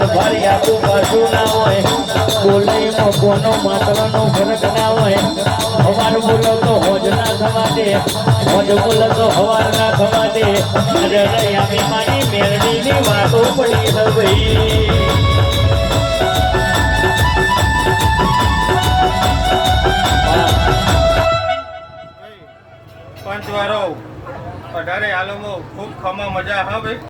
ભારી આખું પાછું ના હોય બોલણીમાં કોનો માત્રનો ફરક ના હોય હવાર બોલો તો હોજ ના થવા દે હોજ બોલો તો હવાર ના થવા દે રડૈયા માની મેરડીની વાતો પડી ભાઈ પંચવારો 18 આલમો ખૂબ ખમા મજા હા ભાઈ।